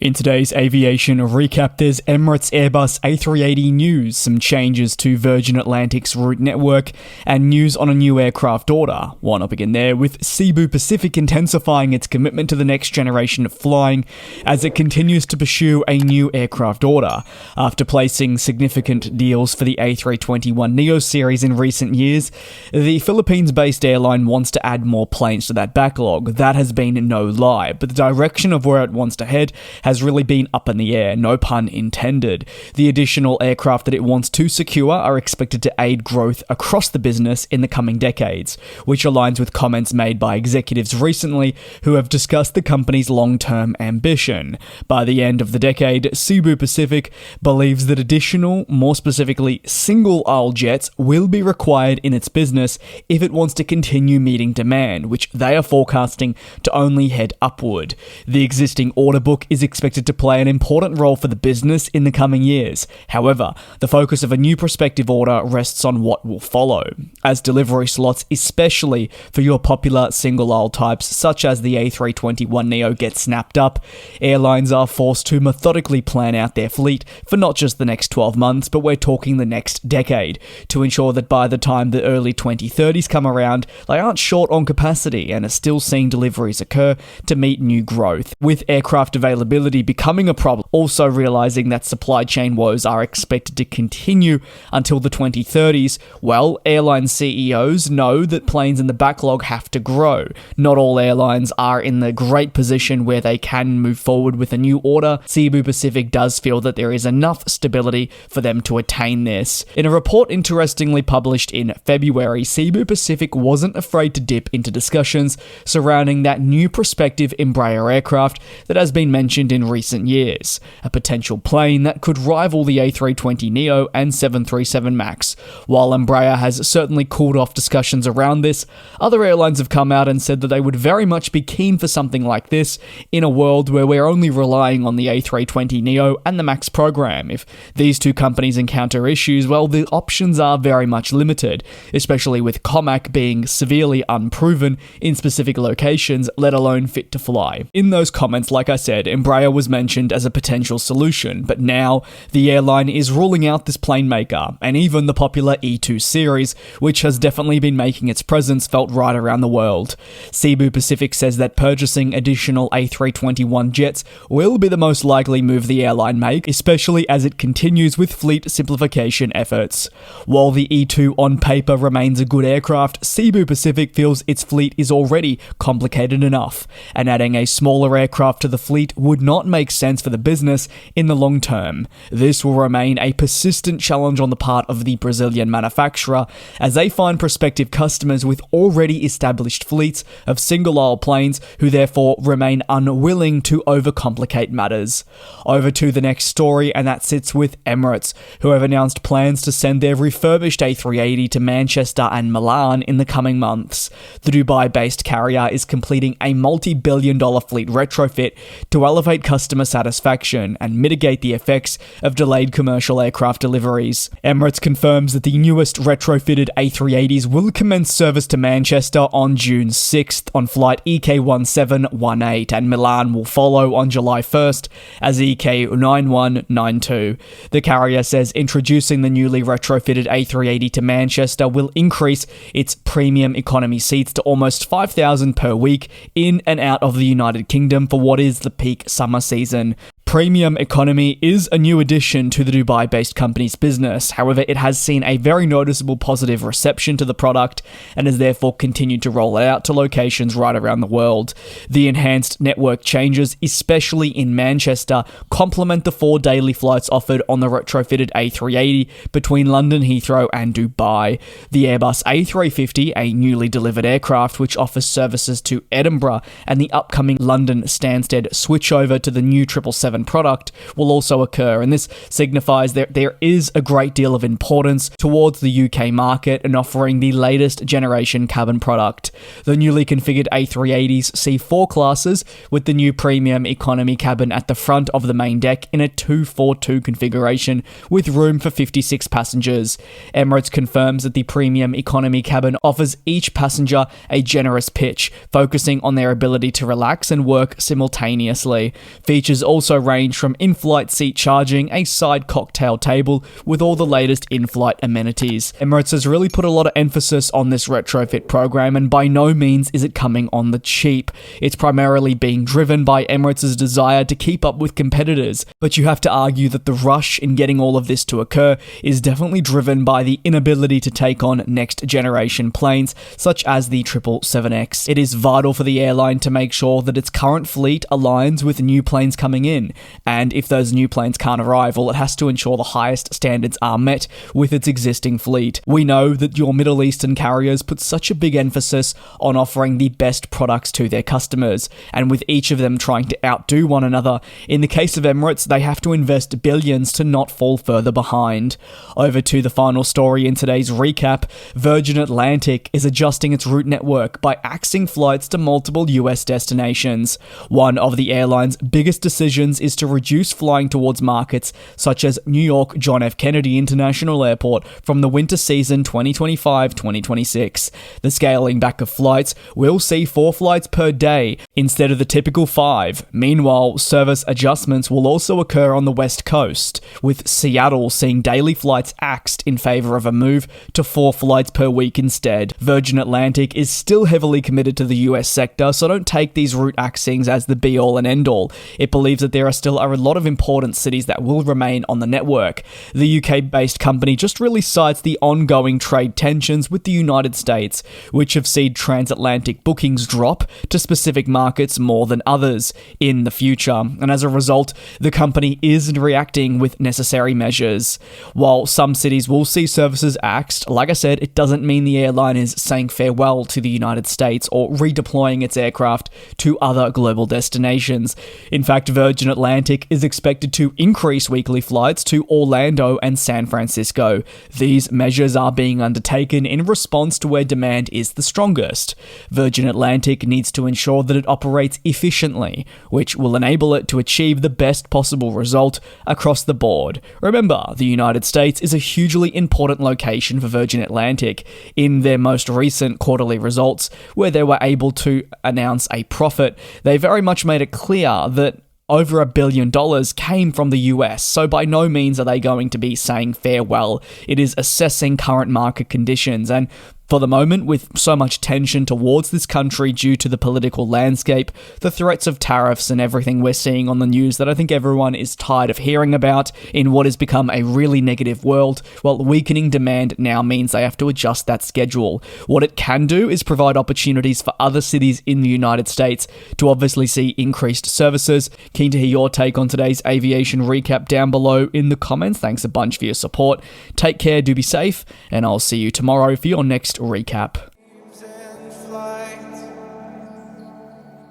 In today's aviation recap, there's Emirates Airbus A380 news, some changes to Virgin Atlantic's route network, and news on a new aircraft order. Why not begin there with Cebu Pacific intensifying its commitment to the next generation of flying as it continues to pursue a new aircraft order. After placing significant deals for the A321neo series in recent years, the Philippines-based airline wants to add more planes to that backlog. That has been no lie, but the direction of where it wants to head has really been up in the air, no pun intended. The additional aircraft that it wants to secure are expected to aid growth across the business in the coming decades, which aligns with comments made by executives recently who have discussed the company's long-term ambition. By the end of the decade, Cebu Pacific believes that additional, more specifically single-aisle jets, will be required in its business if it wants to continue meeting demand, which they are forecasting to only head upward. The existing order book is expected to play an important role for the business in the coming years. However, the focus of a new prospective order rests on what will follow, as delivery slots, especially for your popular single-aisle types such as the A321neo, get snapped up. Airlines are forced to methodically plan out their fleet for not just the next 12 months, but we're talking the next decade, to ensure that by the time the early 2030s come around, they aren't short on capacity and are still seeing deliveries occur to meet new growth. With aircraft availability becoming a problem, also realizing that supply chain woes are expected to continue until the 2030s, well, airline CEOs know that planes in the backlog have to grow. Not all airlines are in the great position where they can move forward with a new order. Cebu Pacific does feel that there is enough stability for them to attain this. In a report interestingly published in February, Cebu Pacific wasn't afraid to dip into discussions surrounding that new prospective Embraer aircraft that has been mentioned in recent years, a potential plane that could rival the A320neo and 737 MAX. While Embraer has certainly cooled off discussions around this, other airlines have come out and said that they would very much be keen for something like this in a world where we're only relying on the A320neo and the MAX program. If these two companies encounter issues, well, the options are very much limited, especially with COMAC being severely unproven in specific locations, let alone fit to fly. In those comments, like I said, Embraer was mentioned as a potential solution, but now the airline is ruling out this plane maker, and even the popular E2 series, which has definitely been making its presence felt right around the world. Cebu Pacific says that purchasing additional A321 jets will be the most likely move the airline make, especially as it continues with fleet simplification efforts. While the E2 on paper remains a good aircraft, Cebu Pacific feels its fleet is already complicated enough, and adding a smaller aircraft to the fleet would not make sense for the business in the long term. This will remain a persistent challenge on the part of the Brazilian manufacturer, as they find prospective customers with already established fleets of single-aisle planes who therefore remain unwilling to overcomplicate matters. Over to the next story, and that sits with Emirates, who have announced plans to send their refurbished A380 to Manchester and Milan in the coming months. The Dubai-based carrier is completing a multi-billion-dollar fleet retrofit to elevate customer satisfaction and mitigate the effects of delayed commercial aircraft deliveries. Emirates confirms that the newest retrofitted A380s will commence service to Manchester on June 6th on flight EK1718, and Milan will follow on July 1st as EK9192. The carrier says introducing the newly retrofitted A380 to Manchester will increase its premium economy seats to almost 5,000 per week in and out of the United Kingdom for what is the peak summer season. Premium economy is a new addition to the Dubai-based company's business. However, it has seen a very noticeable positive reception to the product and has therefore continued to roll it out to locations right around the world. The enhanced network changes, especially in Manchester, complement the 4 daily flights offered on the retrofitted A380 between London Heathrow and Dubai. The Airbus A380, a newly delivered aircraft which offers services to Edinburgh, and the upcoming London Stansted switchover to the new 777 product will also occur, and this signifies that there is a great deal of importance towards the UK market and offering the latest generation cabin product. The newly configured A380s see 4 classes, with the new premium economy cabin at the front of the main deck in a 242 configuration with room for 56 passengers. Emirates confirms that the premium economy cabin offers each passenger a generous pitch, focusing on their ability to relax and work simultaneously. Features also range from in-flight seat charging, a side cocktail table with all the latest in-flight amenities. Emirates has really put a lot of emphasis on this retrofit program, and by no means is it coming on the cheap. It's primarily being driven by Emirates' desire to keep up with competitors, but you have to argue that the rush in getting all of this to occur is definitely driven by the inability to take on next generation planes such as the 777X. It is vital for the airline to make sure that its current fleet aligns with new planes coming in, and if those new planes can't arrive, well, it has to ensure the highest standards are met with its existing fleet. We know that your Middle Eastern carriers put such a big emphasis on offering the best products to their customers, and with each of them trying to outdo one another, in the case of Emirates, they have to invest billions to not fall further behind. Over to the final story in today's recap. Virgin Atlantic is adjusting its route network by axing flights to multiple US destinations. One of the airline's biggest decisions is to reduce flying towards markets such as New York John F. Kennedy International Airport from the winter season 2025-2026. The scaling back of flights will see 4 flights per day instead of the typical 5. Meanwhile, service adjustments will also occur on the West Coast, with Seattle seeing daily flights axed in favor of a move to 4 flights per week instead. Virgin Atlantic is still heavily committed to the US sector, so don't take these route axings as the be-all and end-all. It believes that there are still a lot of important cities that will remain on the network. The UK-based company just really cites the ongoing trade tensions with the United States, which have seen transatlantic bookings drop to specific markets more than others in the future, and as a result, the company is reacting with necessary measures. While some cities will see services axed, like I said, it doesn't mean the airline is saying farewell to the United States or redeploying its aircraft to other global destinations. In fact, Virgin Atlantic is expected to increase weekly flights to Orlando and San Francisco. These measures are being undertaken in response to where demand is the strongest. Virgin Atlantic needs to ensure that it operates efficiently, which will enable it to achieve the best possible result across the board. Remember, the United States is a hugely important location for Virgin Atlantic. In their most recent quarterly results, where they were able to announce a profit, they very much made it clear that over $1 billion came from the US, so by no means are they going to be saying farewell. It is assessing current market conditions, and for the moment, with so much tension towards this country due to the political landscape, the threats of tariffs and everything we're seeing on the news that I think everyone is tired of hearing about in what has become a really negative world, well, weakening demand now means they have to adjust that schedule. What it can do is provide opportunities for other cities in the United States to obviously see increased services. Keen to hear your take on today's aviation recap down below in the comments. Thanks a bunch for your support. Take care, do be safe, and I'll see you tomorrow for your next recap.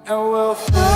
And we'll fly.